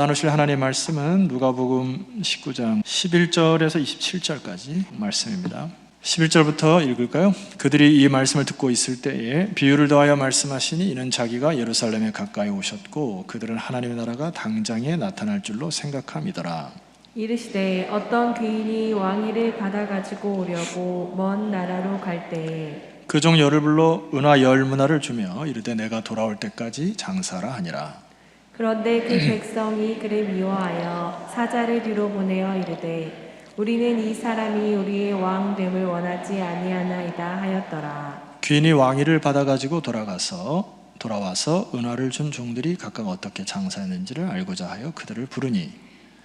나누실 하나님의 말씀은 누가복음 19장 11절에서 27절까지 말씀입니다. 11절부터 읽을까요? 그들이 이 말씀을 듣고 있을 때에 비유를 더하여 말씀하시니 이는 자기가 예루살렘에 가까이 오셨고 그들은 하나님의 나라가 당장에 나타날 줄로 생각함이더라. 이르시되 어떤 귀인이 왕위를 받아가지고 오려고 먼 나라로 갈 때에 그 종 열을 불러 은화 10문화를 주며 이르되 내가 돌아올 때까지 장사라 하니라. 그런데 그 백성이 그를 미워하여 사자를 뒤로 보내어 이르되 우리는 이 사람이 우리의 왕됨을 원하지 아니하나이다 하였더라. 귀인이 왕위를 받아가지고 돌아와서 은화를 준 종들이 각각 어떻게 장사했는지를 알고자 하여 그들을 부르니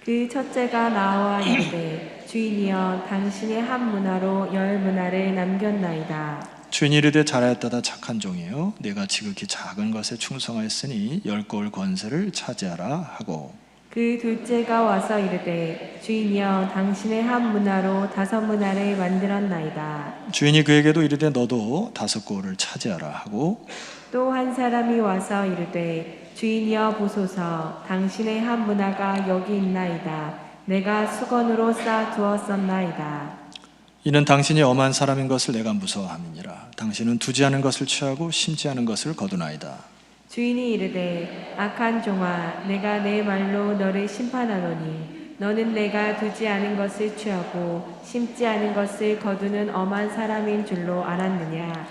그 첫째가 나와 이르되 주인이여 당신의 한 문화로 10문화를 남겼나이다. 주인이 이르되 잘하였다다 착한 종이요 내가 지극히 작은 것에 충성하였으니 10고을 권세를 차지하라 하고 그 둘째가 와서 이르되 주인이여 당신의 한 문화로 5문화를 만들었나이다. 주인이 그에게도 이르되 너도 5고을을 차지하라 하고 또 한 사람이 와서 이르되 주인이여 보소서 당신의 한 문화가 여기 있나이다. 내가 수건으로 쌓아 두었었나이다. 이는 당신이 엄한 사람인 것을 내가 무서워함이니라. 당신은 두지 않은 것을 취하고 심지 않은 것을 거두나이다. 주인이 이르되 악한 종아 내가 내 말로 너를 심판하노니 너는 내가 두지 않은 것을 취하고 심지 않은 것을 거두는 엄한 사람인 줄로 알았느냐.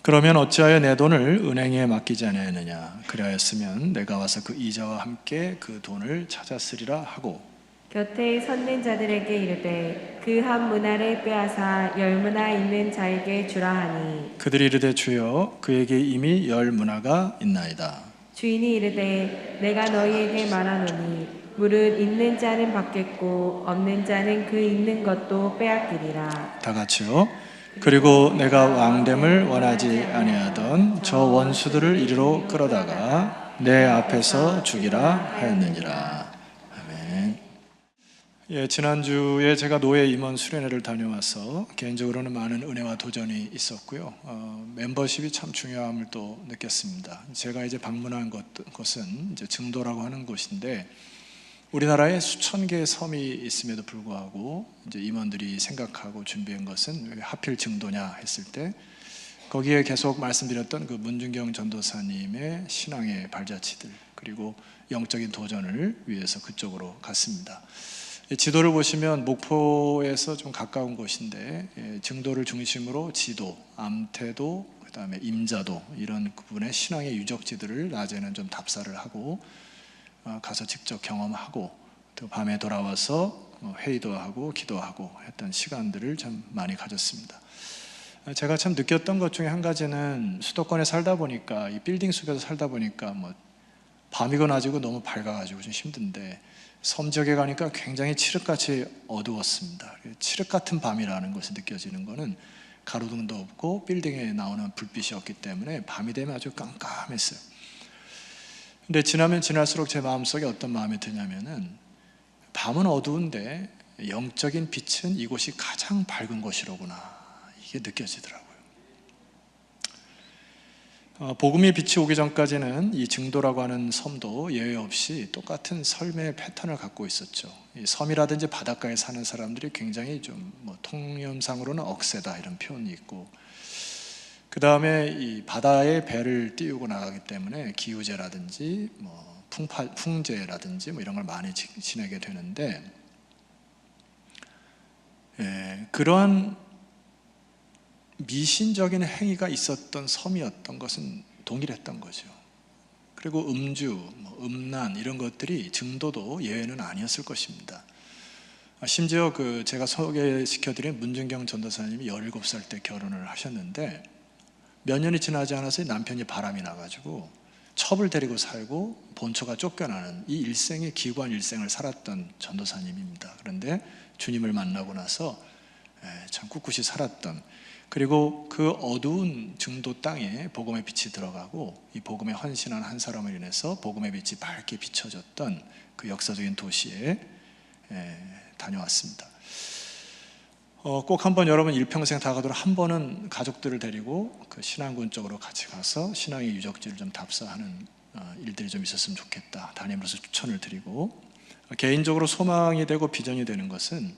그러면 어찌하여 내 돈을 은행에 맡기지 아니하였느냐. 그리하였으면 내가 와서 그 이자와 함께 그 돈을 찾았으리라 하고 곁에 섰는 자들에게 이르되 그 한 문화를 빼앗아 10문화 있는 자에게 주라 하니 그들이 이르되 주여 그에게 이미 10문화가 있나이다. 주인이 이르되 내가 너희에게 말하노니 무릇 있는 자는 받겠고 없는 자는 그 있는 것도 빼앗기리라. 다 같이요. 그리고 내가 왕됨을 원하지 아니하던 저 원수들을 이리로 끌어다가 내 앞에서 죽이라 하였느니라. 아멘. 지난주에 제가 노예 임원 수련회를 다녀와서 개인적으로는 많은 은혜와 도전이 있었고요. 멤버십이 참 중요함을 또 느꼈습니다. 제가 이제 방문한 곳은 이제 증도라고 하는 곳인데 우리나라에 수천 개의 섬이 있음에도 불구하고 이제 임원들이 생각하고 준비한 것은 왜 하필 증도냐 했을 때 거기에 계속 말씀드렸던 그 문준경 전도사님의 신앙의 발자취들 그리고 영적인 도전을 위해서 그쪽으로 갔습니다. 지도를 보시면 목포에서 좀 가까운 곳인데 증도를 중심으로 지도, 암태도, 그다음에 임자도 이런 부분의 신앙의 유적지들을 낮에는 좀 답사를 하고 가서 직접 경험하고 또 밤에 돌아와서 회의도 하고 기도하고 했던 시간들을 참 많이 가졌습니다. 제가 참 느꼈던 것 중에 한 가지는 수도권에 살다 보니까 이 빌딩 숲에서 살다 보니까 뭐 밤이고 낮이고 너무 밝아가지고 좀 힘든데 섬 지역에 가니까 굉장히 칠흑같이 어두웠습니다. 칠흑 같은 밤이라는 것이 느껴지는 것은 가로등도 없고 빌딩에 나오는 불빛이 없기 때문에 밤이 되면 아주 깜깜했어요. 근데 지나면 지날수록 제 마음속에 어떤 마음이 드냐면은 밤은 어두운데 영적인 빛은 이곳이 가장 밝은 곳이로구나 이게 느껴지더라고요. 복음의 빛이 오기 전까지는 이 증도라고 하는 섬도 예외 없이 똑같은 삶의 패턴을 갖고 있었죠. 이 섬이라든지 바닷가에 사는 사람들이 굉장히 좀 통념상으로는 억세다 이런 표현이 있고 그 다음에 이 바다에 배를 띄우고 나가기 때문에 기우제라든지 풍제라든지 이런 걸 많이 지내게 되는데 그러한 미신적인 행위가 있었던 섬이었던 것은 동일했던 거죠. 그리고 음주, 음란 이런 것들이 증도도 예외는 아니었을 것입니다. 심지어 제가 소개시켜드린 문준경 전도사님이 17살 때 결혼을 하셨는데 몇 년이 지나지 않아서 남편이 바람이 나가지고 첩을 데리고 살고 본처가 쫓겨나는 이 일생의 기구한 일생을 살았던 전도사님입니다. 그런데 주님을 만나고 나서 참 꿋꿋이 살았던 그리고 그 어두운 증도 땅에 복음의 빛이 들어가고 이 복음에 헌신한 한 사람을 인해서 복음의 빛이 밝게 비춰졌던 그 역사적인 도시에 다녀왔습니다. 꼭 한번 여러분 일평생 다 가도록 한 번은 가족들을 데리고 그 신안군 쪽으로 같이 가서 신앙의 유적지를 좀 답사하는 일들이 좀 있었으면 좋겠다. 담임으로서 추천을 드리고, 개인적으로 소망이 되고 비전이 되는 것은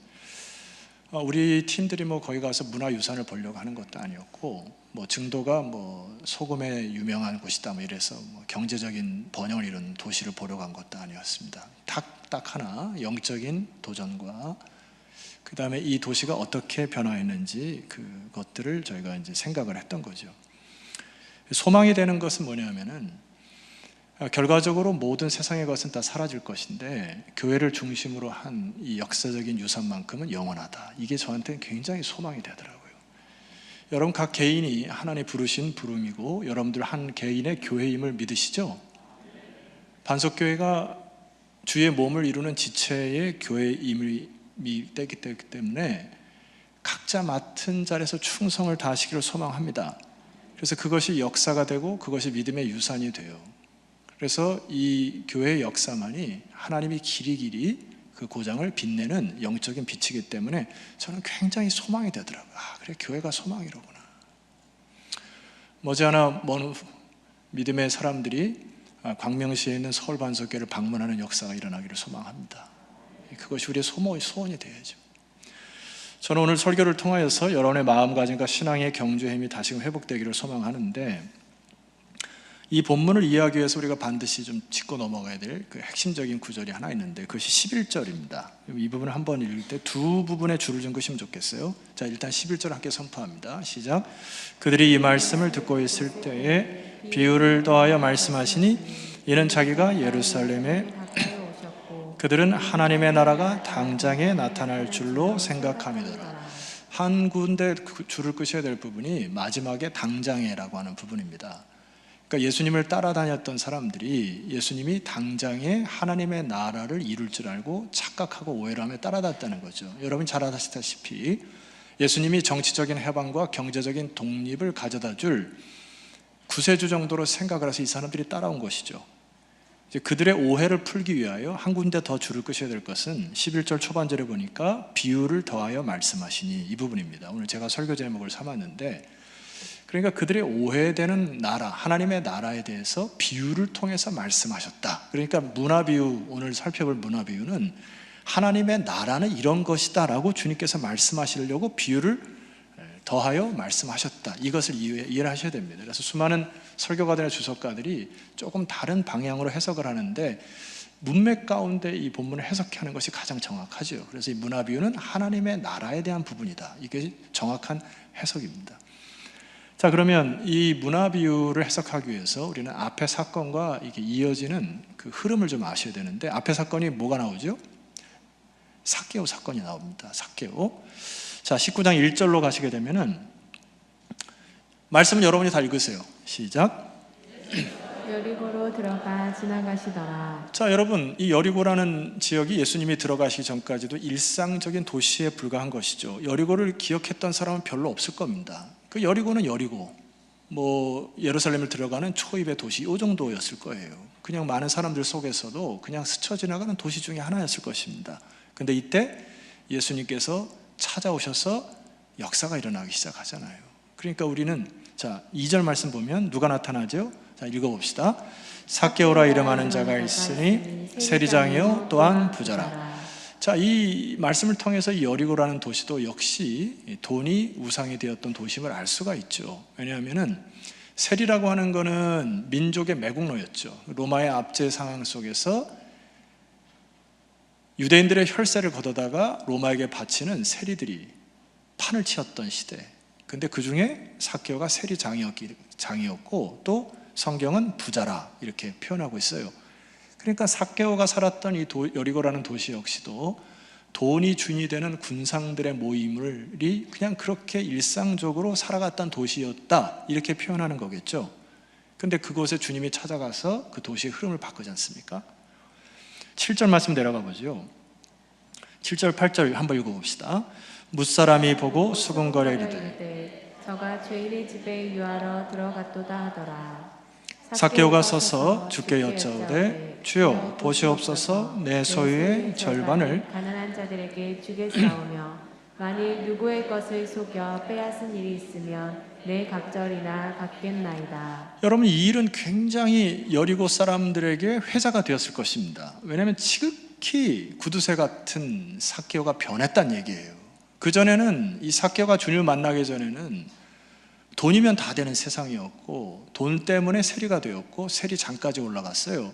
우리 팀들이 뭐 거기 가서 문화유산을 보려고 하는 것도 아니었고, 뭐 증도가 뭐 소금에 유명한 곳이다 뭐 이래서 뭐 경제적인 번영을 이룬 도시를 보려고 한 것도 아니었습니다. 딱 하나 영적인 도전과 그 다음에 이 도시가 어떻게 변화했는지 그것들을 저희가 이제 생각을 했던 거죠. 소망이 되는 것은 뭐냐면은 결과적으로 모든 세상의 것은 다 사라질 것인데 교회를 중심으로 한 이 역사적인 유산만큼은 영원하다. 이게 저한테는 굉장히 소망이 되더라고요. 여러분 각 개인이 하나님 부르신 부름이고 여러분들 한 개인의 교회임을 믿으시죠? 반석교회가 주의 몸을 이루는 지체의 교회임이 되기 때문에 각자 맡은 자리에서 충성을 다하시기를 소망합니다. 그래서 그것이 역사가 되고 그것이 믿음의 유산이 돼요. 그래서 이 교회의 역사만이 하나님이 길이길이 그 고장을 빛내는 영적인 빛이기 때문에 저는 굉장히 소망이 되더라고요. 그래, 교회가 소망이로구나. 머지않아 먼 믿음의 사람들이 광명시에 있는 서울 반석교회를 방문하는 역사가 일어나기를 소망합니다. 그것이 우리의 소원이 되어야죠. 저는 오늘 설교를 통하여서 여러분의 마음가짐과 신앙의 경주의 힘이 다시금 회복되기를 소망하는데, 이 본문을 이해하기 위해서 우리가 반드시 좀 짚고 넘어가야 될 그 핵심적인 구절이 하나 있는데 그것이 11절입니다. 이 부분을 한번 읽을 때 두 부분에 줄을 좀 그시면 좋겠어요. 자, 일단 11절 함께 선포합니다. 시작. 그들이 이 말씀을 듣고 있을 때에 비유를 더하여 말씀하시니 이는 자기가 예루살렘에 그들은 하나님의 나라가 당장에 나타날 줄로 생각함이더라. 한 군데 줄을 끄셔야 될 부분이 마지막에 당장에라고 하는 부분입니다. 그러니까 예수님을 따라다녔던 사람들이 예수님이 당장에 하나님의 나라를 이룰 줄 알고 착각하고 오해를 하며 따라다녔다는 거죠. 여러분 잘 아시다시피 예수님이 정치적인 해방과 경제적인 독립을 가져다 줄 구세주 정도로 생각을 해서 이 사람들이 따라온 것이죠. 이제 그들의 오해를 풀기 위하여 한 군데 더 줄을 끄셔야 될 것은 11절 초반절에 보니까 비유를 더하여 말씀하시니 이 부분입니다. 오늘 제가 설교 제목을 삼았는데, 그러니까 그들의 오해되는 나라, 하나님의 나라에 대해서 비유를 통해서 말씀하셨다. 그러니까 문화비유, 오늘 살펴볼 문화비유는 하나님의 나라는 이런 것이다 라고 주님께서 말씀하시려고 비유를 더하여 말씀하셨다. 이것을 이해를 하셔야 됩니다. 그래서 수많은 설교가들이나 주석가들이 조금 다른 방향으로 해석을 하는데 문맥 가운데 이 본문을 해석하는 것이 가장 정확하죠. 그래서 이 문화비유는 하나님의 나라에 대한 부분이다. 이게 정확한 해석입니다. 자, 그러면 이 문화비유를 해석하기 위해서 우리는 앞의 사건과 이게 이어지는 그 흐름을 좀 아셔야 되는데, 앞의 사건이 뭐가 나오죠? 삭개오 사건이 나옵니다. 삭개오. 자, 19장 1절로 가시게 되면은 말씀을 여러분이 다 읽으세요. 시작. 여리고로 들어가 지나가시더라. 자, 여러분, 이 여리고라는 지역이 예수님이 들어가시기 전까지도 일상적인 도시에 불과한 것이죠. 여리고를 기억했던 사람은 별로 없을 겁니다. 그 여리고는 여리고, 뭐 예루살렘을 들어가는 초입의 도시 이 정도였을 거예요. 그냥 많은 사람들 속에서도 그냥 스쳐 지나가는 도시 중에 하나였을 것입니다. 근데 이때 예수님께서 찾아오셔서 역사가 일어나기 시작하잖아요. 그러니까 우리는 자 2절 말씀 보면 누가 나타나죠? 자, 읽어봅시다. 삭개오라 이름하는 자가 있으니 세리장이요 또한 부자라. 자, 이 말씀을 통해서 이 여리고라는 도시도 역시 돈이 우상이 되었던 도심을 알 수가 있죠. 왜냐하면은 세리라고 하는 거는 민족의 매국노였죠. 로마의 압제 상황 속에서 유대인들의 혈세를 걷어다가 로마에게 바치는 세리들이 판을 치었던 시대. 근데 그 중에 삭개오가 세리장이었고 또 성경은 부자라 이렇게 표현하고 있어요. 그러니까 삭개오가 살았던 이 여리고라는 도시 역시도 돈이 준이 되는 군상들의 모임이 그냥 그렇게 일상적으로 살아갔던 도시였다 이렇게 표현하는 거겠죠. 근데 그곳에 주님이 찾아가서 그 도시의 흐름을 바꾸지 않습니까? 7절 말씀 내려가 보죠. 7절 8절 한번 읽어봅시다. 뭇사람이 보고 수군거려 이르되 저가 죄인의 집에 유하러 들어갔도다 하더라. 삭개오가 서서 주께 여짜오되 주여 보시옵소서 내 소유의 절반을 가난한 자들에게 주겠사오며 만일 누구의 것을 속여 빼앗은 일이 있으면 내 각절이나 같겠나이다. 여러분, 이 일은 굉장히 여리고 사람들에게 회자가 되었을 것입니다. 왜냐하면 지극히 구두쇠 같은 삭개오가 변했다는 얘기예요. 그전에는 이 삭개오가 주님을 만나기 전에는 돈이면 다 되는 세상이었고, 돈 때문에 세리가 되었고, 세리장까지 올라갔어요.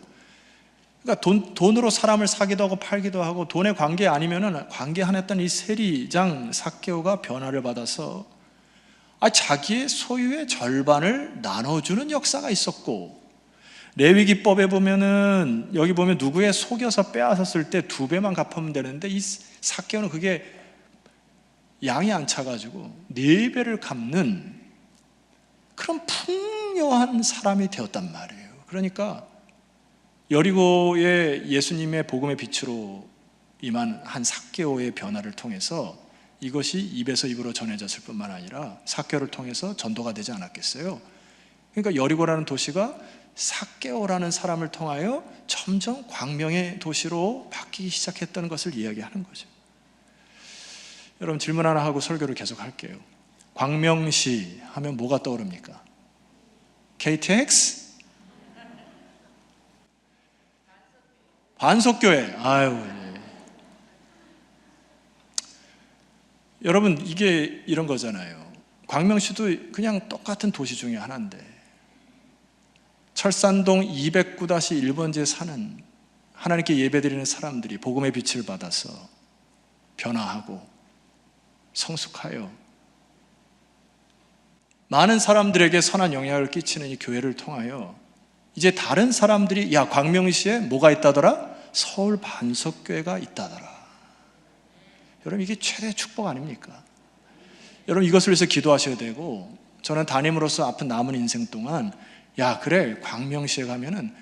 그러니까 돈으로 사람을 사기도 하고 팔기도 하고, 돈의 관계 아니면은 관계 안 했던 이 세리장 삭개오가 변화를 받아서 자기의 소유의 절반을 나눠주는 역사가 있었고, 레위기법에 보면은 여기 보면 누구의 속여서 빼앗았을 때 2배만 갚으면 되는데, 이 삭개오는 그게 양이 안 차가지고 4배를 갚는 그런 풍요한 사람이 되었단 말이에요. 그러니까 여리고의 예수님의 복음의 빛으로 임한 한 삭개오의 변화를 통해서 이것이 입에서 입으로 전해졌을 뿐만 아니라 삭개오를 통해서 전도가 되지 않았겠어요? 그러니까 여리고라는 도시가 삭개오라는 사람을 통하여 점점 광명의 도시로 바뀌기 시작했다는 것을 이야기하는 거죠. 여러분, 질문 하나 하고 설교를 계속 할게요. 광명시 하면 뭐가 떠오릅니까? KTX? 반석교회. 여러분, 이게 이런 거잖아요. 광명시도 그냥 똑같은 도시 중에 하나인데, 철산동 209-1번지에 사는 하나님께 예배드리는 사람들이 복음의 빛을 받아서 변화하고 성숙하여 많은 사람들에게 선한 영향을 끼치는 이 교회를 통하여 이제 다른 사람들이, 야, 광명시에 뭐가 있다더라? 서울 반석교회가 있다더라. 여러분, 이게 최대의 축복 아닙니까? 여러분, 이것을 위해서 기도하셔야 되고, 저는 담임으로서 앞으로 남은 인생 동안, 야, 그래, 광명시에 가면은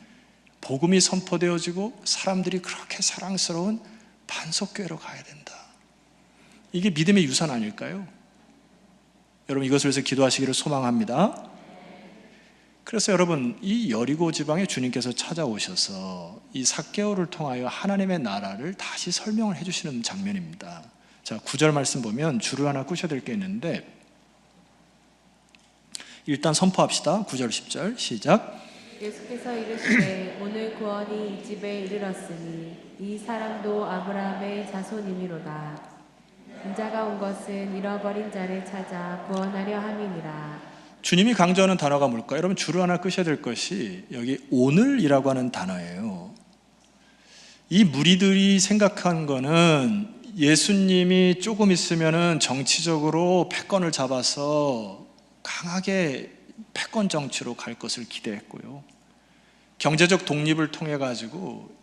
복음이 선포되어지고 사람들이 그렇게 사랑스러운 반석교회로 가야 된다. 이게 믿음의 유산 아닐까요? 여러분, 이것을 위해서 기도하시기를 소망합니다. 그래서 여러분, 이 여리고 지방에 주님께서 찾아오셔서 이 삭개오를 통하여 하나님의 나라를 다시 설명을 해주시는 장면입니다. 자, 9절 말씀 보면 줄을 하나 꾸셔야 될 게 있는데, 일단 선포합시다. 9절 10절 시작. 예수께서 이르시되 오늘 구원이 이 집에 이르렀으니 이 사람도 아브라함의 자손이미로다. 인자가 온 것은 잃어버린 자를 찾아 구원하려 함이니라. 주님이 강조하는 단어가 뭘까요? 여러분, 줄을 하나 끄셔야 될 것이 여기 오늘이라고 하는 단어예요. 이 무리들이 생각한 거는 예수님이 조금 있으면은 정치적으로 패권을 잡아서 강하게 패권 정치로 갈 것을 기대했고요. 경제적 독립을 통해 가지고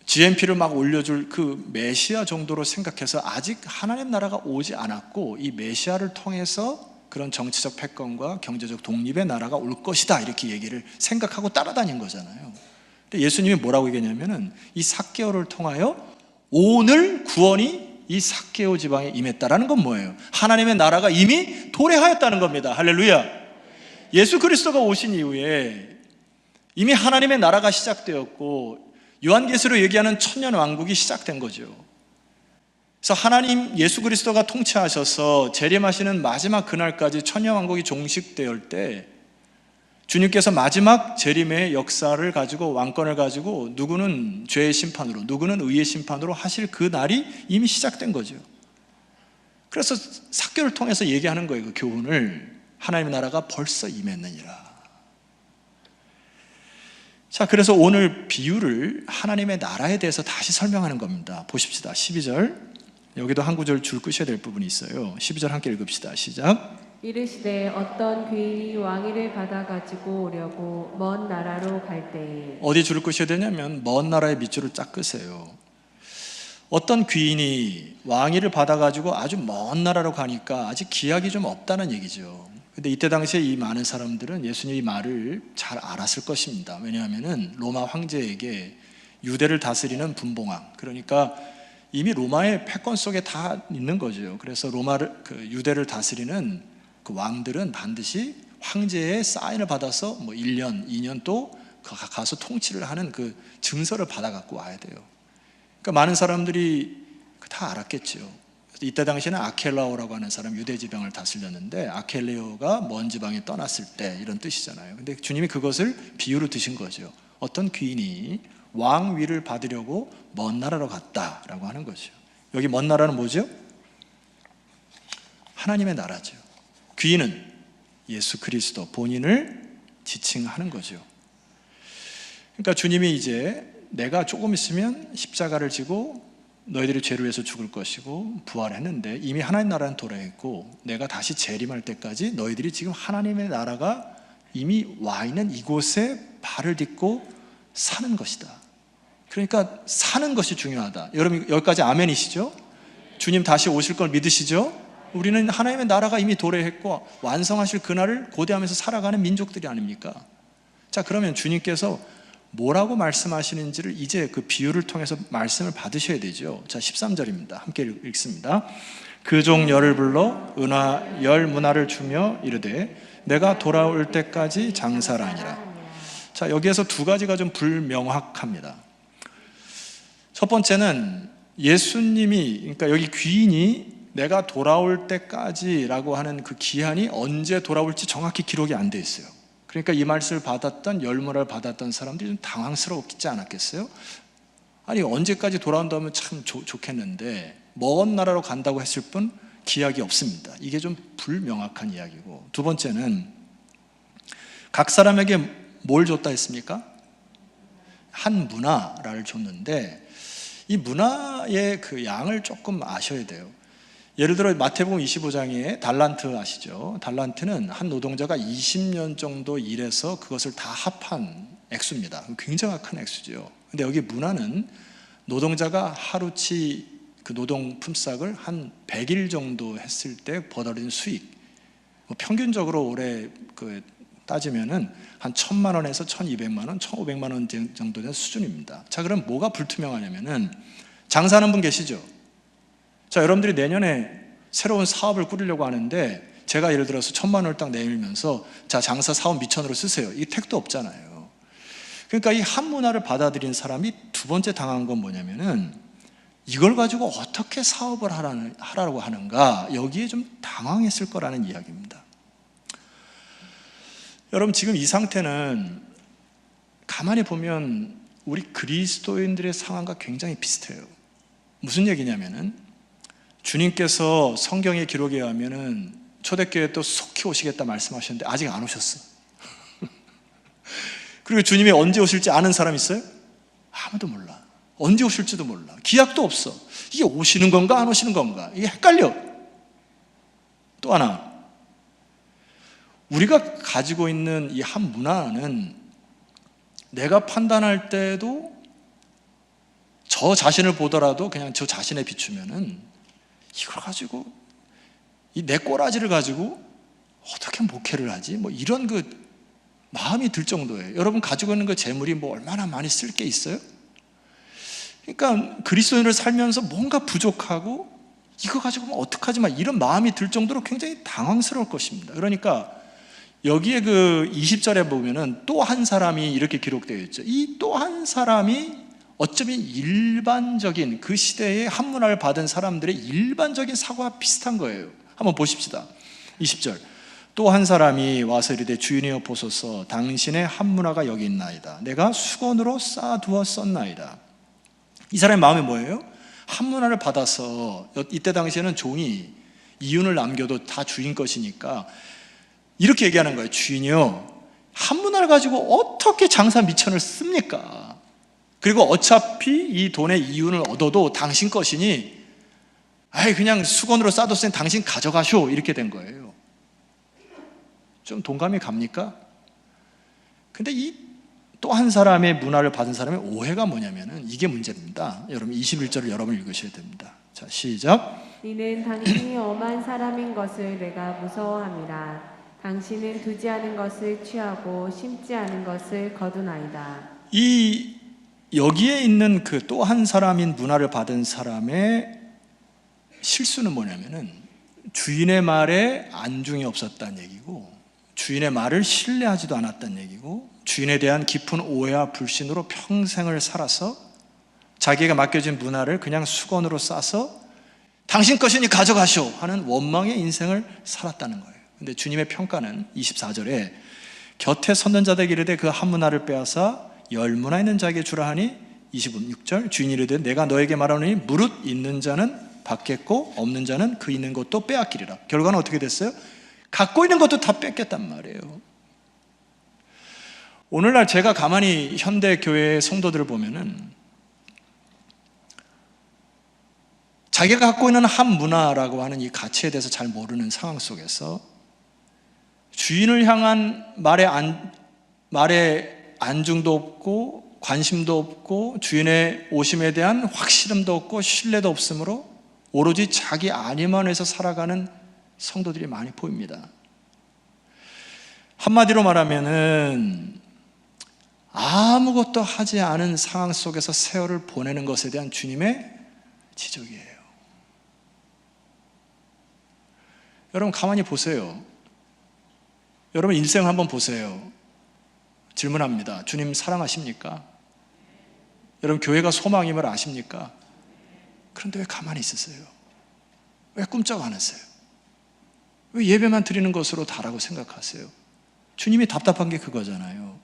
GNP를 막 올려줄 그 메시아 정도로 생각해서 아직 하나님 나라가 오지 않았고, 이 메시아를 통해서 그런 정치적 패권과 경제적 독립의 나라가 올 것이다, 이렇게 얘기를 생각하고 따라다닌 거잖아요. 근데 예수님이 뭐라고 얘기했냐면은 이 삭개오를 통하여 오늘 구원이 이 삭개오 지방에 임했다라는 건 뭐예요? 하나님의 나라가 이미 도래하였다는 겁니다. 할렐루야. 예수 그리스도가 오신 이후에 이미 하나님의 나라가 시작되었고, 요한계시로 얘기하는 천년 왕국이 시작된 거죠. 그래서 하나님 예수 그리스도가 통치하셔서 재림하시는 마지막 그날까지 천년 왕국이 종식되었을 때 주님께서 마지막 재림의 역사를 가지고, 왕권을 가지고, 누구는 죄의 심판으로, 누구는 의의 심판으로 하실 그 날이 이미 시작된 거죠. 그래서 삭개오를 통해서 얘기하는 거예요. 그 교훈을. 하나님의 나라가 벌써 임했느니라. 자, 그래서 오늘 비유를 하나님의 나라에 대해서 다시 설명하는 겁니다. 보십시다. 12절. 여기도 한 구절 줄 끄셔야 될 부분이 있어요. 12절 함께 읽읍시다. 시작. 이르시되 어떤 귀인이 왕위를 받아 가지고 오려고 먼 나라로 갈 때에. 어디 줄을 끄셔야 되냐면 먼 나라의 밑줄을 쫙 끄세요. 어떤 귀인이 왕위를 받아가지고 아주 먼 나라로 가니까 아직 기약이 좀 없다는 얘기죠. 근데 이때 당시에 이 많은 사람들은 예수님의 말을 잘 알았을 것입니다. 왜냐하면 로마 황제에게 유대를 다스리는 분봉왕, 그러니까 이미 로마의 패권 속에 다 있는 거죠. 그래서 유대를 다스리는 그 왕들은 반드시 황제의 사인을 받아서 1년, 2년 또 가서 통치를 하는 그 증서를 받아 갖고 와야 돼요. 그러니까 많은 사람들이 다 알았겠죠. 이때 당시에는 아켈라오라고 하는 사람 유대 지방을 다스렸는데 아켈레오가 먼 지방에 떠났을 때 이런 뜻이잖아요. 근데 주님이 그것을 비유로 드신 거죠. 어떤 귀인이 왕위를 받으려고 먼 나라로 갔다라고 하는 거죠. 여기 먼 나라는 뭐죠? 하나님의 나라죠. 귀인은 예수 그리스도 본인을 지칭하는 거죠. 그러니까 주님이 이제 내가 조금 있으면 십자가를 지고 너희들이 죄를 위해서 죽을 것이고 부활했는데 이미 하나님 나라는 도래했고 내가 다시 재림할 때까지 너희들이 지금 하나님의 나라가 이미 와 있는 이곳에 발을 딛고 사는 것이다. 그러니까 사는 것이 중요하다. 여러분 여기까지 아멘이시죠? 주님 다시 오실 걸 믿으시죠? 우리는 하나님의 나라가 이미 도래했고 완성하실 그날을 고대하면서 살아가는 민족들이 아닙니까? 자, 그러면 주님께서 뭐라고 말씀하시는지를 이제 그 비유를 통해서 말씀을 받으셔야 되죠. 자, 13절입니다. 함께 읽습니다. 그 종 열을 불러 은화 열 문화를 주며 이르되 내가 돌아올 때까지 장사라니라. 자, 여기에서 두 가지가 좀 불명확합니다. 첫 번째는 예수님이, 그러니까 여기 귀인이 내가 돌아올 때까지라고 하는 그 기한이 언제 돌아올지 정확히 기록이 안 돼 있어요. 그러니까 이 말씀을 받았던 열무를 받았던 사람들이 좀 당황스러웠지 않았겠어요? 아니 언제까지 돌아온다면 참 좋겠는데 먼 나라로 간다고 했을 뿐 기약이 없습니다. 이게 좀 불명확한 이야기고, 두 번째는 각 사람에게 뭘 줬다 했습니까? 한 문화를 줬는데 이 문화의 그 양을 조금 아셔야 돼요. 예를 들어 마태복음 25장에 달란트 아시죠? 달란트는 한 노동자가 20년 정도 일해서 그것을 다 합한 액수입니다. 굉장히 큰 액수죠. 근데 여기 문화는 노동자가 하루치 그 노동 품삯을 한 100일 정도 했을 때 벌어진 수익, 평균적으로 올해 그 따지면은 한 1,000만 원에서 1,200만 원, 1,500만 원 정도 된 수준입니다. 자, 그럼 뭐가 불투명하냐면은 장사하는 분 계시죠? 자, 여러분들이 내년에 새로운 사업을 꾸리려고 하는데 제가 예를 들어서 1,000만 원을 딱 내밀면서 자, 장사 사업 미천으로 쓰세요. 이 택도 없잖아요. 그러니까 이 한 문화를 받아들인 사람이 두 번째 당한 건 뭐냐면은 이걸 가지고 어떻게 사업을 하라고 하는가, 여기에 좀 당황했을 거라는 이야기입니다. 여러분 지금 이 상태는 가만히 보면 우리 그리스도인들의 상황과 굉장히 비슷해요. 무슨 얘기냐면은 주님께서 성경의 기록에 의하면은 초대교회에 또 속히 오시겠다 말씀하셨는데 아직 안 오셨어. 그리고 주님이 언제 오실지 아는 사람 있어요? 아무도 몰라. 언제 오실지도 몰라. 기약도 없어. 이게 오시는 건가 안 오시는 건가 이게 헷갈려. 또 하나, 우리가 가지고 있는 이 한 문화는 내가 판단할 때도 저 자신을 보더라도 그냥 저 자신에 비추면은 이걸 가지고 이 내 꼬라지를 가지고 어떻게 목회를 하지? 뭐 이런 그 마음이 들 정도예요. 여러분 가지고 있는 그 재물이 뭐 얼마나 많이 쓸 게 있어요? 그러니까 그리스도인으로 살면서 뭔가 부족하고 이거 가지고 뭐 어떡하지? 막 이런 마음이 들 정도로 굉장히 당황스러울 것입니다. 그러니까 여기에 그 20절에 보면은 또 한 사람이 이렇게 기록되어 있죠. 이 또 한 사람이 어쩌면 일반적인 그 시대의 한 문화를 받은 사람들의 일반적인 사고와 비슷한 거예요. 한번 보십시다. 20절. 또 한 사람이 와서 이르되 주인이여 보소서 당신의 한 문화가 여기 있나이다. 내가 수건으로 쌓아두어 썼나이다. 이 사람의 마음이 뭐예요? 한 문화를 받아서 이때 당시에는 종이 이윤을 남겨도 다 주인 것이니까 이렇게 얘기하는 거예요. 주인이요, 한 문화를 가지고 어떻게 장사 미천을 씁니까? 그리고 어차피 이 돈의 이윤을 얻어도 당신 것이니 아이 그냥 수건으로 싸뒀으니 당신 가져가쇼, 이렇게 된 거예요. 좀 동감이 갑니까? 근데 이 또 한 사람의 문화를 받은 사람의 오해가 뭐냐면은 이게 문제입니다. 여러분 21절을 여러분 읽으셔야 됩니다. 자, 시작. 이는 당신이 엄한 사람인 것을 내가 무서워함이라. 당신은 두지 않은 것을 취하고 심지 않은 것을 거두나이다. 이 여기에 있는 그 또 한 사람인 문화를 받은 사람의 실수는 뭐냐면은 주인의 말에 안중이 없었다는 얘기고, 주인의 말을 신뢰하지도 않았다는 얘기고, 주인에 대한 깊은 오해와 불신으로 평생을 살아서 자기가 맡겨진 문화를 그냥 수건으로 싸서 당신 것이니 가져가시오 하는 원망의 인생을 살았다는 거예요. 근데 주님의 평가는 24절에 곁에 섰는 자들에게 이르되 그 한 문화를 빼앗아 10문화 있는 자에게 주라 하니 26절 주인이 이르되 내가 너에게 말하노니 무릇 있는 자는 받겠고 없는 자는 그 있는 것도 빼앗기리라. 결과는 어떻게 됐어요? 갖고 있는 것도 다 뺏겼단 말이에요. 오늘날 제가 가만히 현대 교회의 성도들을 보면은 자기가 갖고 있는 한 문화라고 하는 이 가치에 대해서 잘 모르는 상황 속에서 주인을 향한 말에 안중도 없고 관심도 없고 주인의 오심에 대한 확실함도 없고 신뢰도 없으므로 오로지 자기 안위만 위해서 살아가는 성도들이 많이 보입니다. 한마디로 말하면은 아무것도 하지 않은 상황 속에서 세월을 보내는 것에 대한 주님의 지적이에요. 여러분 가만히 보세요. 여러분 인생 한번 보세요. 질문합니다. 주님 사랑하십니까? 여러분 교회가 소망임을 아십니까? 그런데 왜 가만히 있으세요? 왜 꿈쩍 안 하세요? 왜 예배만 드리는 것으로 다라고 생각하세요? 주님이 답답한 게 그거잖아요.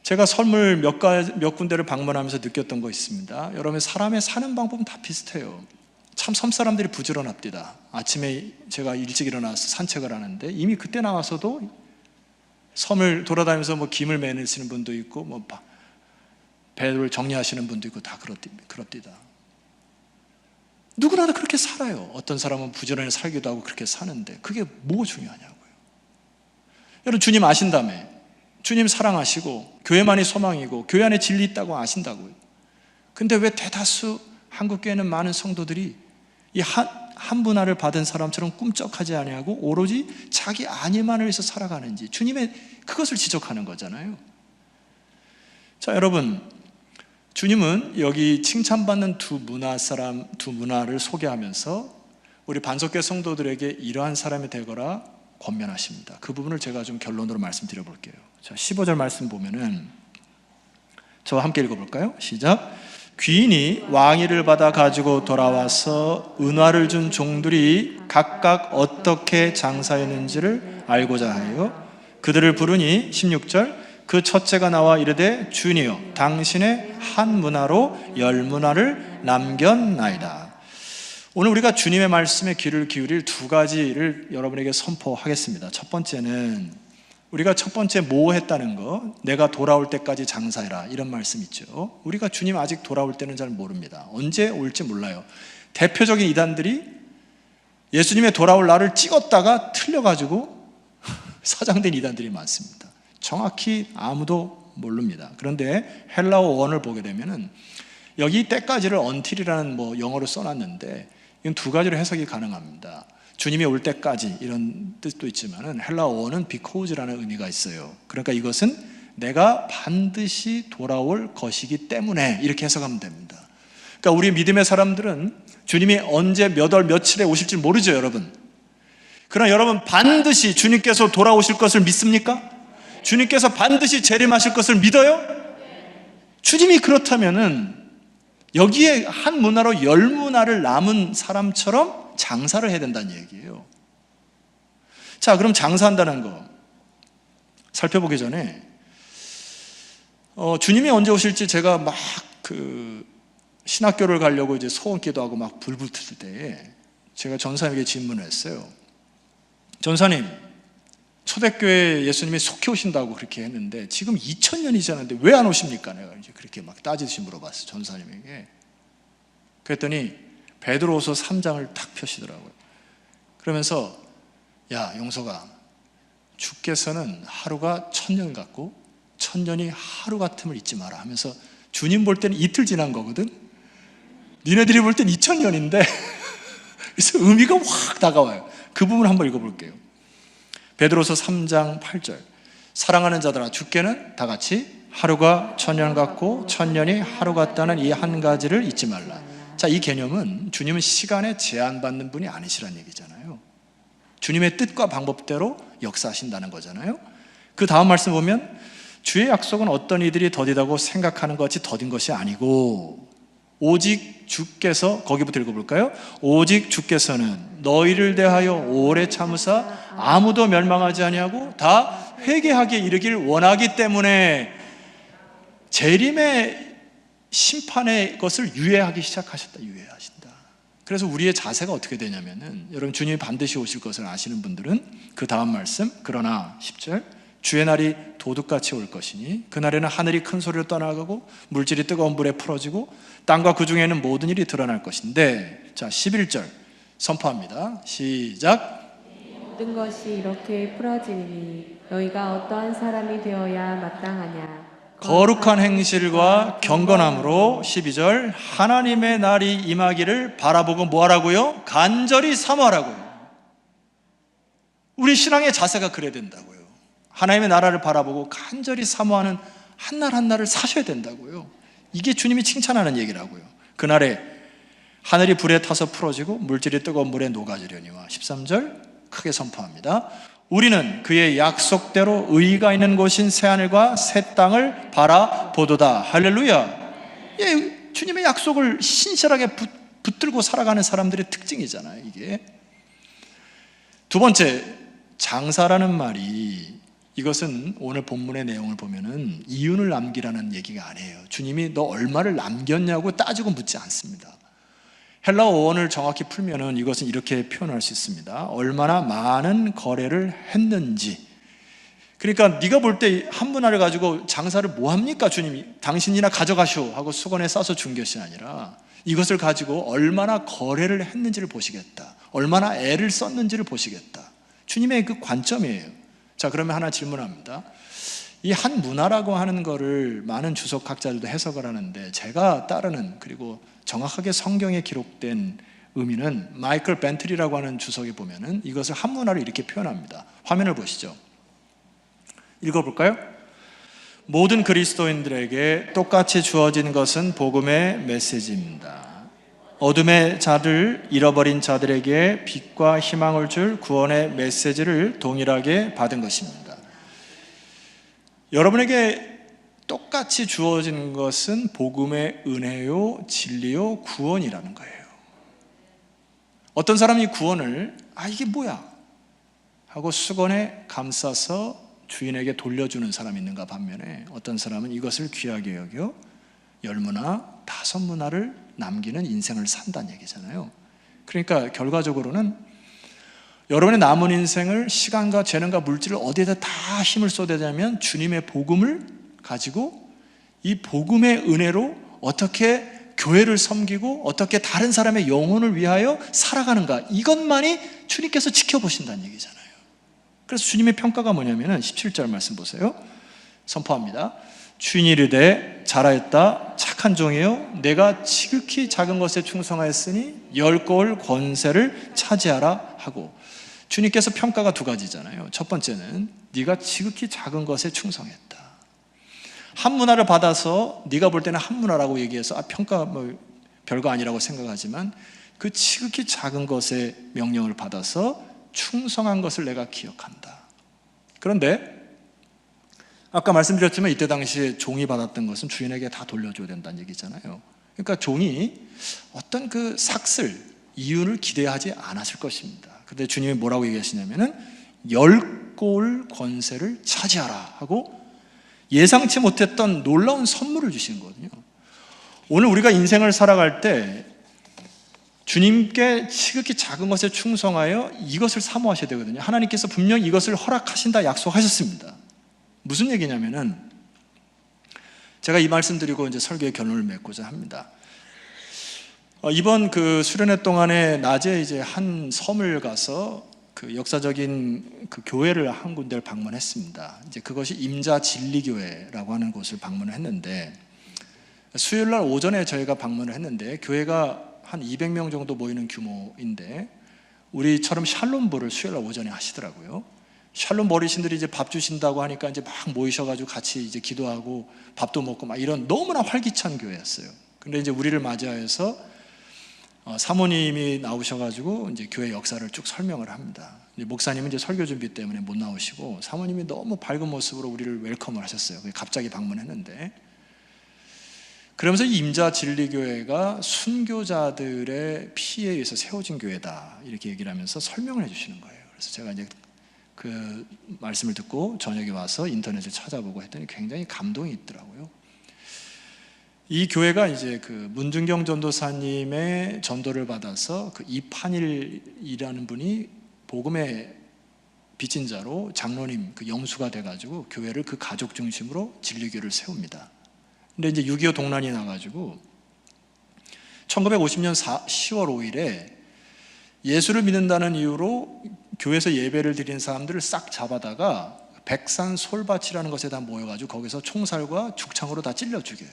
제가 설물 몇 군데를 방문하면서 느꼈던 거 있습니다. 여러분 사람의 사는 방법은 다 비슷해요. 참 섬사람들이 부지런합니다. 아침에 제가 일찍 일어나서 산책을 하는데 이미 그때 나와서도 섬을 돌아다니면서 뭐 김을 매시는 분도 있고 뭐 배를 정리하시는 분도 있고 다 그렇디다. 누구나 다 그렇게 살아요. 어떤 사람은 부지런히 살기도 하고 그렇게 사는데 그게 뭐 중요하냐고요. 여러분 주님 아신다며. 주님 사랑하시고 교회만이 소망이고 교회 안에 진리 있다고 아신다고요. 근데 왜 대다수 한국교회는 많은 성도들이 이 한 분할을 받은 사람처럼 꿈쩍하지 아니하고 오로지 자기 안위만을 위해서 살아가는지 주님의 그것을 지적하는 거잖아요. 자 여러분 주님은 여기 칭찬받는 두 문화를 소개하면서 우리 반석교 성도들에게 이러한 사람이 되거라 권면하십니다. 그 부분을 제가 좀 결론으로 말씀드려 볼게요. 자 15절 말씀 보면은 저와 함께 읽어볼까요? 시작. 귀인이 왕위를 받아 가지고 돌아와서 은화를 준 종들이 각각 어떻게 장사했는지를 알고자 하여 그들을 부르니 16절 그 첫째가 나와 이르되 주니여 당신의 한 문화로 10문화를 남겼나이다. 오늘 우리가 주님의 말씀에 귀를 기울일 두 가지를 여러분에게 선포하겠습니다. 첫 번째는 우리가 첫 번째 뭐 했다는 거, 내가 돌아올 때까지 장사해라 이런 말씀 있죠. 우리가 주님 아직 돌아올 때는 잘 모릅니다. 언제 올지 몰라요. 대표적인 이단들이 예수님의 돌아올 날을 찍었다가 틀려가지고 사장된 이단들이 많습니다. 정확히 아무도 모릅니다. 그런데 헬라어 원을 보게 되면은 여기 때까지를 until이라는 뭐 영어로 써놨는데 이건 두 가지로 해석이 가능합니다. 주님이 올 때까지 이런 뜻도 있지만은 헬라어 원은 because라는 의미가 있어요. 그러니까 이것은 내가 반드시 돌아올 것이기 때문에 이렇게 해석하면 됩니다. 그러니까 우리 믿음의 사람들은 주님이 언제 몇 월 며칠에 오실지 모르죠, 여러분. 그러나 여러분 반드시 주님께서 돌아오실 것을 믿습니까? 주님께서 반드시 재림하실 것을 믿어요? 주님이 그렇다면은 여기에 한 문화로 10문화를 남은 사람처럼 장사를 해야 된다는 얘기예요. 자, 그럼 장사한다는 거 살펴보기 전에 주님이 언제 오실지 제가 막 신학교를 가려고 이제 소원기도 하고 막 불불 뜰 때에 제가 전사님에게 질문을 했어요. 전사님, 초대교회 예수님이 속히 오신다고 그렇게 했는데 지금 2000년이 지났는데 왜 안 오십니까? 내가 이제 그렇게 막 따지듯이 물어봤어요, 전사님에게. 그랬더니 베드로후서 3장을 탁 펴시더라고요. 그러면서 야, 용서가 주께서는 하루가 1000년 같고 1000년이 하루 같음을 잊지 마라 하면서 주님 볼 때는 이틀 지난 거거든. 니네들이 볼 땐 2000년인데 그래서 의미가 확 다가와요. 그 부분 한번 읽어볼게요. 베드로서 3장 8절 사랑하는 자들아 주께는 다 같이 하루가 1000년 같고 1000년이 하루 같다는 이 한 가지를 잊지 말라. 자, 이 개념은 주님은 시간에 제한받는 분이 아니시라는 얘기잖아요. 주님의 뜻과 방법대로 역사하신다는 거잖아요. 그 다음 말씀 보면 주의 약속은 어떤 이들이 더디다고 생각하는 것이 더딘 것이 아니고 오직 주께서, 거기부터 읽어볼까요? 오직 주께서는 너희를 대하여 오래 참으사 아무도 멸망하지 아니하고 다 회개하게 이르길 원하기 때문에 재림의 심판의 것을 유예하기 시작하셨다. 유예하신다. 그래서 우리의 자세가 어떻게 되냐면은, 여러분 주님이 반드시 오실 것을 아시는 분들은 그 다음 말씀, 그러나 10절, 주의 날이 도둑같이 올 것이니 그날에는 하늘이 큰 소리로 떠나가고 물질이 뜨거운 불에 풀어지고 땅과 그 중에 있는 모든 일이 드러날 것인데, 자 11절 선포합니다. 시작. 모든 것이 이렇게 풀어지니 너희가 어떠한 사람이 되어야 마땅하냐. 거룩한 행실과 경건함으로 12절 하나님의 날이 임하기를 바라보고 뭐하라고요? 간절히 사모하라고요. 우리 신앙의 자세가 그래야 된다고요. 하나님의 나라를 바라보고 간절히 사모하는 한 날 한 날을 사셔야 된다고요. 이게 주님이 칭찬하는 얘기라고요. 그날에 하늘이 불에 타서 풀어지고 물질이 뜨거운 물에 녹아지려니와 13절 크게 선포합니다. 우리는 그의 약속대로 의가 있는 곳인 새하늘과 새 땅을 바라보도다. 할렐루야. 예, 주님의 약속을 신실하게 붙들고 살아가는 사람들의 특징이잖아요. 이게 두 번째, 장사라는 말이, 이것은 오늘 본문의 내용을 보면은 이윤을 남기라는 얘기가 아니에요. 주님이 너 얼마를 남겼냐고 따지고 묻지 않습니다. 헬라어 어원을 정확히 풀면은 이것은 이렇게 표현할 수 있습니다. 얼마나 많은 거래를 했는지. 그러니까 네가 볼 때 한 분할을 가지고 장사를 뭐 합니까? 주님이 당신이나 가져가시오 하고 수건에 싸서 준 것이 아니라 이것을 가지고 얼마나 거래를 했는지를 보시겠다. 얼마나 애를 썼는지를 보시겠다. 주님의 그 관점이에요. 자, 그러면 하나 질문합니다. 이 한 문화라고 하는 거를 많은 주석학자들도 해석을 하는데, 제가 따르는, 그리고 정확하게 성경에 기록된 의미는, 마이클 벤틀이라고 하는 주석에 보면은 이것을 한 문화를 이렇게 표현합니다. 화면을 보시죠. 읽어볼까요? 모든 그리스도인들에게 똑같이 주어진 것은 복음의 메시지입니다. 어둠의 자들, 잃어버린 자들에게 빛과 희망을 줄 구원의 메시지를 동일하게 받은 것입니다. 여러분에게 똑같이 주어진 것은 복음의 은혜요, 진리요, 구원이라는 거예요. 어떤 사람이 구원을 이게 뭐야? 하고 수건에 감싸서 주인에게 돌려주는 사람이 있는가 반면에, 어떤 사람은 이것을 귀하게 여겨 10문화, 5문화를 남기는 인생을 산다는 얘기잖아요. 그러니까 결과적으로는 여러분의 남은 인생을 시간과 재능과 물질을 어디에다 다 힘을 쏟아내냐면 주님의 복음을 가지고 이 복음의 은혜로 어떻게 교회를 섬기고 어떻게 다른 사람의 영혼을 위하여 살아가는가, 이것만이 주님께서 지켜보신다는 얘기잖아요. 그래서 주님의 평가가 뭐냐면 17절 말씀 보세요. 선포합니다. 주인이 이르되 잘하였다 착한 종이요 내가 지극히 작은 것에 충성하였으니 10골 권세를 차지하라 하고, 주님께서 평가가 두 가지잖아요. 첫 번째는 네가 지극히 작은 것에 충성했다. 한 문화를 받아서 네가 볼 때는 한 문화라고 얘기해서 평가 뭐 별거 아니라고 생각하지만, 그 지극히 작은 것의 명령을 받아서 충성한 것을 내가 기억한다. 그런데 아까 말씀드렸지만 이때 당시에 종이 받았던 것은 주인에게 다 돌려줘야 된다는 얘기잖아요. 그러니까 종이 어떤 그 삭슬, 이윤을 기대하지 않았을 것입니다. 그런데 주님이 뭐라고 얘기하시냐면은 10골 권세를 차지하라 하고 예상치 못했던 놀라운 선물을 주시는 거거든요. 오늘 우리가 인생을 살아갈 때 주님께 지극히 작은 것에 충성하여 이것을 사모하셔야 되거든요. 하나님께서 분명히 이것을 허락하신다 약속하셨습니다. 무슨 얘기냐면은, 제가 이 말씀 드리고 이제 설교의 결론을 맺고자 합니다. 이번 그 수련회 동안에 낮에 이제 한 섬을 가서 그 역사적인 그 교회를 한 군데를 방문했습니다. 이제 그것이 임자 진리교회라고 하는 곳을 방문을 했는데, 수요일 날 오전에 저희가 방문을 했는데 교회가 한 200명 정도 모이는 규모인데, 우리처럼 샬롬부를 수요일 날 오전에 하시더라고요. 샬롬 어르신들이 이제 밥 주신다고 하니까 이제 막 모이셔가지고 같이 이제 기도하고 밥도 먹고 막 이런 너무나 활기찬 교회였어요. 근데 이제 우리를 맞이하여서 사모님이 나오셔가지고 이제 교회 역사를 쭉 설명을 합니다. 목사님은 이제 설교 준비 때문에 못 나오시고 사모님이 너무 밝은 모습으로 우리를 웰컴을 하셨어요. 갑자기 방문했는데, 그러면서 이 임자 진리교회가 순교자들의 피에 의해서 세워진 교회다 이렇게 얘기를 하면서 설명을 해주시는 거예요. 그래서 제가 이제 그 말씀을 듣고 저녁에 와서 인터넷을 찾아보고 했더니 굉장히 감동이 있더라고요. 이 교회가 이제 그 문준경 전도사님의 전도를 받아서 그 이판일이라는 분이 복음의 빚진 자로 장로님 그 영수가 돼가지고 교회를 그 가족 중심으로 진리교를 세웁니다. 근데 이제 6.25 동란이 나가지고 1950년 10월 5일에 예수를 믿는다는 이유로 교회에서 예배를 드리는 사람들을 싹 잡아다가 백산 솔밭이라는 것에 다 모여가지고 거기서 총살과 죽창으로 다 찔러 죽여요.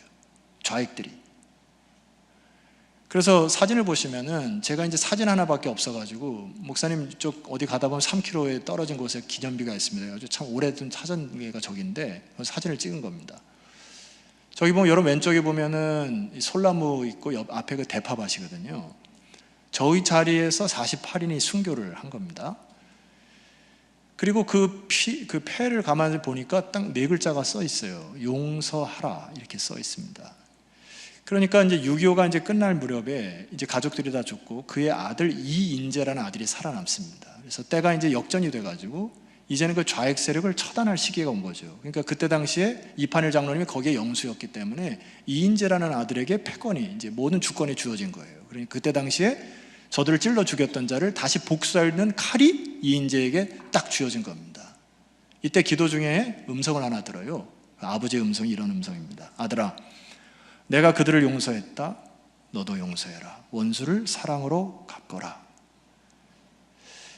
좌익들이. 그래서 사진을 보시면은 제가 이제 사진 하나밖에 없어가지고 목사님 쪽 어디 가다 보면 3km에 떨어진 곳에 기념비가 있습니다. 그래서 참 오래된 사진가 저기인데 사진을 찍은 겁니다. 저기 보면 여러분 왼쪽에 보면은 솔나무 있고 옆 앞에 그 대파밭이거든요. 저희 자리에서 48인이 순교를 한 겁니다. 그리고 그 패를 가만히 보니까 딱 4글자가 써 있어요. 용서하라 이렇게 써 있습니다. 그러니까 이제 6.25가 이제 끝날 무렵에 이제 가족들이 다 죽고 그의 아들 이인재라는 아들이 살아남습니다. 그래서 때가 이제 역전이 돼가지고 이제는 그 좌익 세력을 처단할 시기가 온 거죠. 그러니까 그때 당시에 이판일 장로님이 거기에 영수였기 때문에 이인재라는 아들에게 패권이 이제 모든 주권이 주어진 거예요. 그러니까 그때 당시에 저들을 찔러 죽였던 자를 다시 복수하는 칼이 이인재에게 딱 주어진 겁니다. 이때 기도 중에 음성을 하나 들어요. 아버지의 음성이 이런 음성입니다. 아들아, 내가 그들을 용서했다. 너도 용서해라. 원수를 사랑으로 갚거라.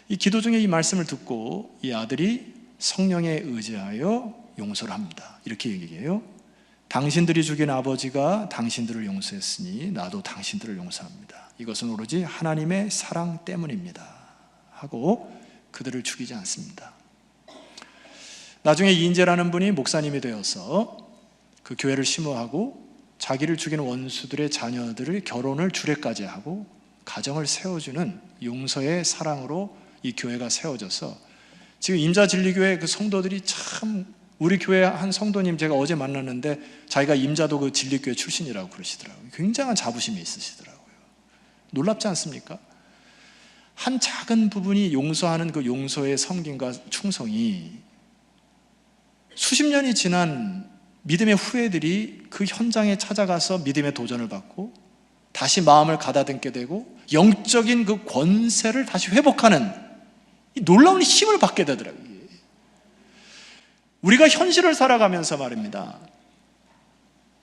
이 기도 중에 이 말씀을 듣고 이 아들이 성령에 의지하여 용서를 합니다. 이렇게 얘기해요. 당신들이 죽인 아버지가 당신들을 용서했으니 나도 당신들을 용서합니다. 이것은 오로지 하나님의 사랑 때문입니다. 하고 그들을 죽이지 않습니다. 나중에 이인재라는 분이 목사님이 되어서 그 교회를 심호하고 자기를 죽인 원수들의 자녀들을 결혼을 주례까지 하고 가정을 세워주는 용서의 사랑으로 이 교회가 세워져서 지금 임자진리교회 그 성도들이 참 우리 교회 한 성도님 제가 어제 만났는데 자기가 임자도 그 진리교회 출신이라고 그러시더라고요. 굉장한 자부심이 있으시더라고요. 놀랍지 않습니까? 한 작은 부분이 용서하는 그 용서의 섬김과 충성이 수십 년이 지난 믿음의 후예들이 그 현장에 찾아가서 믿음의 도전을 받고 다시 마음을 가다듬게 되고 영적인 그 권세를 다시 회복하는 이 놀라운 힘을 받게 되더라고요. 우리가 현실을 살아가면서 말입니다.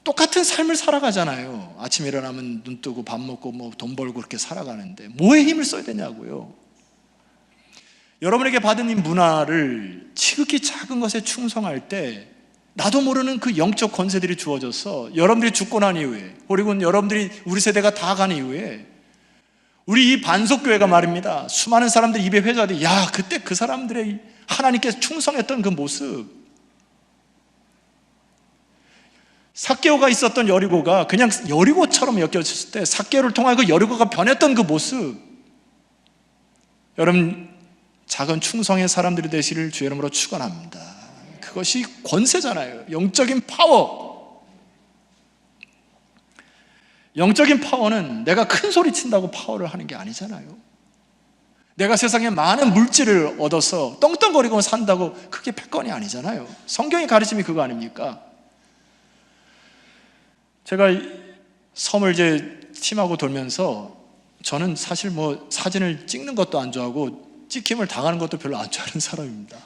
똑같은 삶을 살아가잖아요. 아침에 일어나면 눈 뜨고 밥 먹고 뭐 돈 벌고 그렇게 살아가는데 뭐에 힘을 써야 되냐고요. 여러분에게 받은 이 문화를 지극히 작은 것에 충성할 때 나도 모르는 그 영적 권세들이 주어져서 여러분들이 죽고 난 이후에 그리고 여러분들이 우리 세대가 다 간 이후에 우리 이 반석교회가 말입니다. 수많은 사람들이 입에 회자돼. 야, 그때 그 사람들의 하나님께 충성했던 그 모습. 삭개오가 있었던 여리고가 그냥 여리고처럼 엮여졌을 때 삭개오를 통하여 그 여리고가 변했던 그 모습. 여러분 작은 충성의 사람들이 되시를 주의 이름으로 축원합니다. 그것이 권세잖아요. 영적인 파워. 영적인 파워는 내가 큰 소리 친다고 파워를 하는 게 아니잖아요. 내가 세상에 많은 물질을 얻어서 떵떵거리고 산다고 그게 패권이 아니잖아요. 성경의 가르침이 그거 아닙니까? 제가 섬을 이제 팀하고 돌면서 저는 사실 뭐 사진을 찍는 것도 안 좋아하고 찍힘을 당하는 것도 별로 안 좋아하는 사람입니다.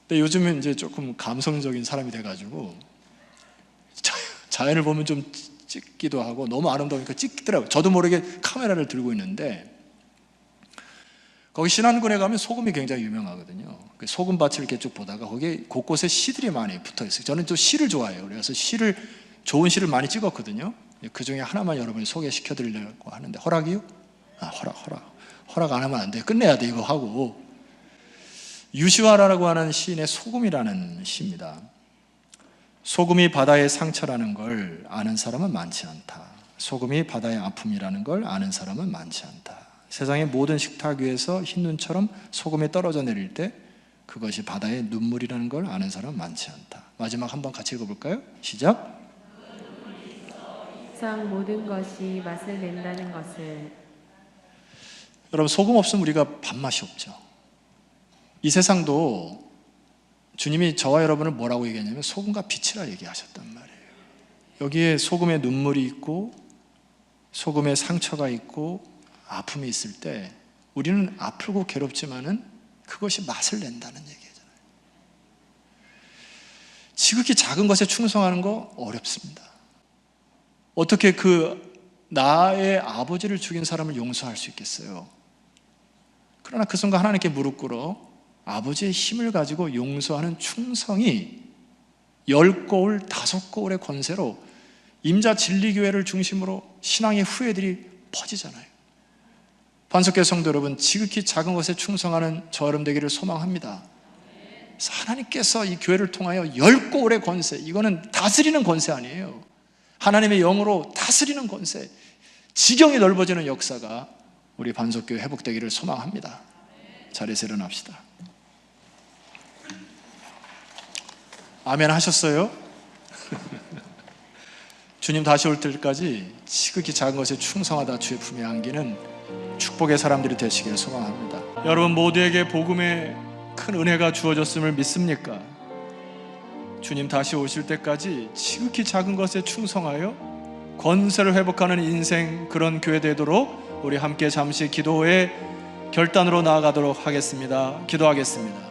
근데 요즘은 이제 조금 감성적인 사람이 돼가지고 자연을 보면 좀 찍기도 하고 너무 아름다우니까 찍더라고요. 저도 모르게 카메라를 들고 있는데 거기 신안군에 가면 소금이 굉장히 유명하거든요. 소금밭을 이렇게 쭉 보다가 거기에 곳곳에 시들이 많이 붙어 있어요. 저는 또 시를 좋아해요. 그래서 좋은 시를 많이 찍었거든요. 그 중에 하나만 여러분이 소개시켜 드리려고 하는데 허락이요? 허락 안 하면 안 돼요. 끝내야 돼 이거 하고. 유시화라고 하는 시인의 소금이라는 시입니다. 소금이 바다의 상처라는 걸 아는 사람은 많지 않다. 소금이 바다의 아픔이라는 걸 아는 사람은 많지 않다. 세상의 모든 식탁 위에서 흰눈처럼 소금이 떨어져 내릴 때 그것이 바다의 눈물이라는 걸 아는 사람은 많지 않다. 마지막 한번 같이 읽어볼까요? 시작. 세상 모든 것이 맛을 낸다는 것을. 여러분, 소금 없으면 우리가 밥맛이 없죠. 이 세상도 주님이 저와 여러분을 뭐라고 얘기했냐면 소금과 빛이라 얘기하셨단 말이에요. 여기에 소금의 눈물이 있고 소금의 상처가 있고 아픔이 있을 때 우리는 아프고 괴롭지만은 그것이 맛을 낸다는 얘기잖아요. 지극히 작은 것에 충성하는 거 어렵습니다. 어떻게 나의 아버지를 죽인 사람을 용서할 수 있겠어요? 그러나 그 순간 하나님께 무릎 꿇어 아버지의 힘을 가지고 용서하는 충성이 10거울, 5거울의 권세로 임자 진리교회를 중심으로 신앙의 후예들이 퍼지잖아요. 반석교회 성도 여러분, 지극히 작은 것에 충성하는 저 여러분 되기를 소망합니다. 그래서 하나님께서 이 교회를 통하여 10거울의 권세, 이거는 다스리는 권세 아니에요. 하나님의 영으로 다스리는 권세, 지경이 넓어지는 역사가 우리 반석교회 회복되기를 소망합니다. 자리에서 일어납시다. 아멘 하셨어요? 주님 다시 올 때까지 지극히 작은 것에 충성하다 주의 품에 안기는 축복의 사람들이 되시기를 소망합니다. 여러분 모두에게 복음의 큰 은혜가 주어졌음을 믿습니까? 주님 다시 오실 때까지 지극히 작은 것에 충성하여 권세를 회복하는 인생, 그런 교회 되도록 우리 함께 잠시 기도의 결단으로 나아가도록 하겠습니다. 기도하겠습니다.